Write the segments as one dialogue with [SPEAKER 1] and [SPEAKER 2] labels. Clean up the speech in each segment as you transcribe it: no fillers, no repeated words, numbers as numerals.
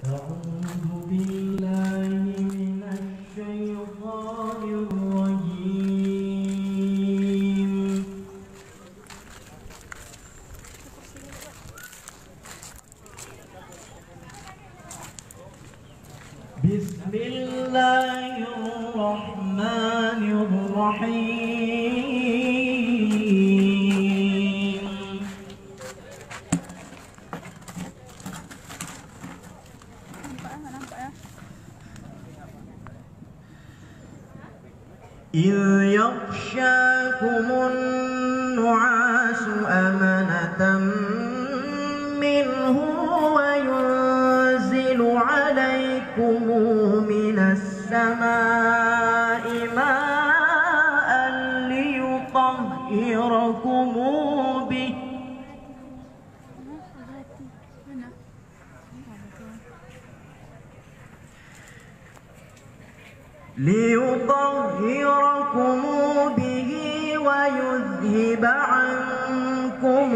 [SPEAKER 1] أعوذ بالله من الشيطان الرجيم. بسم الله الرحمن الرحيم. إذ يغشاكم النعاس أمنة منه وينزل عليكم من السماء ماء ليطهركم به ويذهب عنكم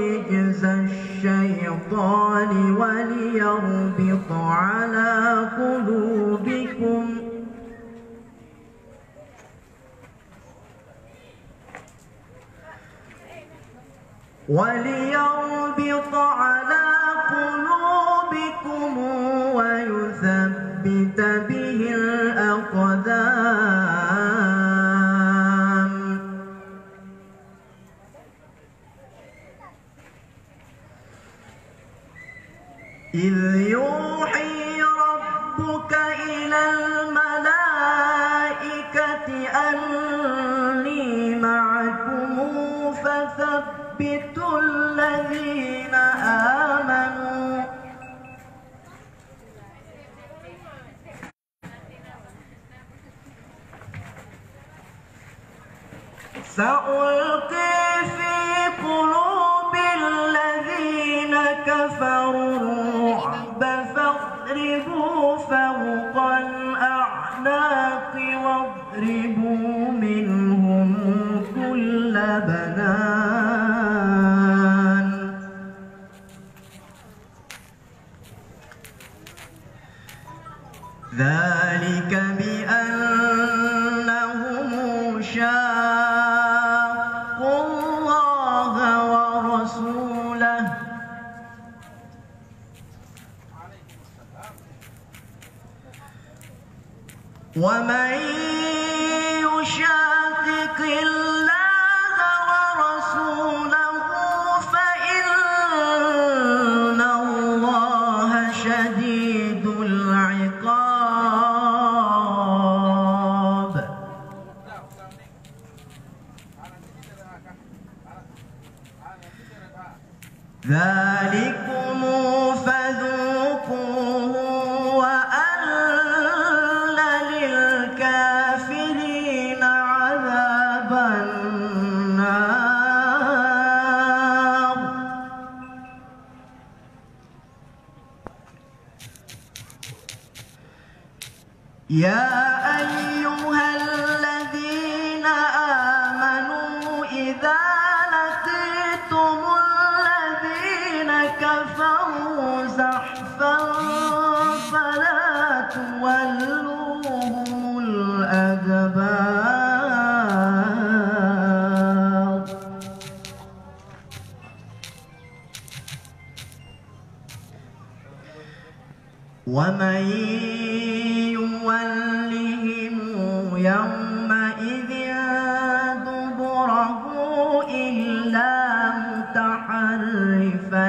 [SPEAKER 1] رجز الشيطان وليربط على قلوبكم ويثبت به الأقدام. إذ يوحي ربك إلى الملائكة أني معكم فثبتوا الذين آمنوا سألقي في قلوب الذين كفروا الرعب فاضربوا فوق الأعناق واضربوا منهم كل بنان. ذلك بأنهم شاقوا الله ورسوله ومن يشاقق الله ورسوله فإن الله شديد العقاب. ذلكم فذوقوه وأن للكافرين عذاب النار. يا أيها الذين آمنوا إذا لقيتم الذين كفروا زحفا فلا تولوهم الأدبار. ومن يولهم يومئذ دبره إلا متحرفا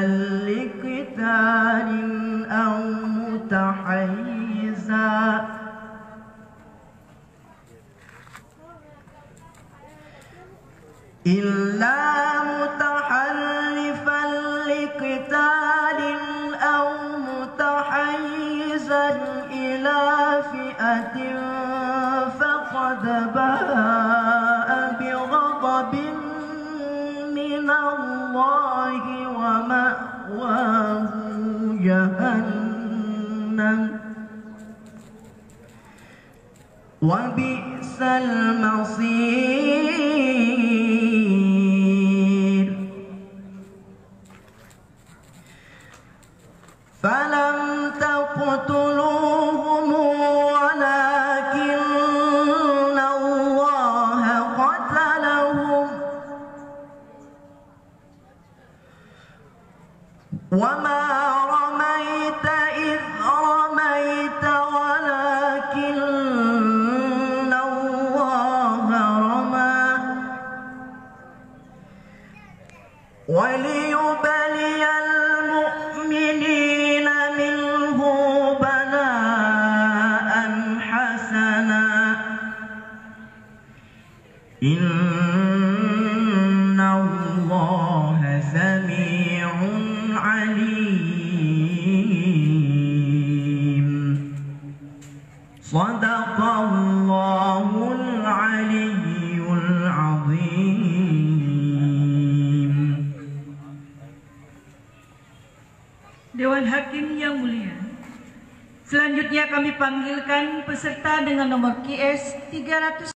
[SPEAKER 1] لقتال أو متحيزا إلى فئة فقد باء بغضب من الله ومأواه جهنم وبئس المصير. فلم تكن Sadaqallahul aliyyul azim.
[SPEAKER 2] Dewan Hakim yang mulia, selanjutnya kami panggilkan peserta dengan nomor QS 300.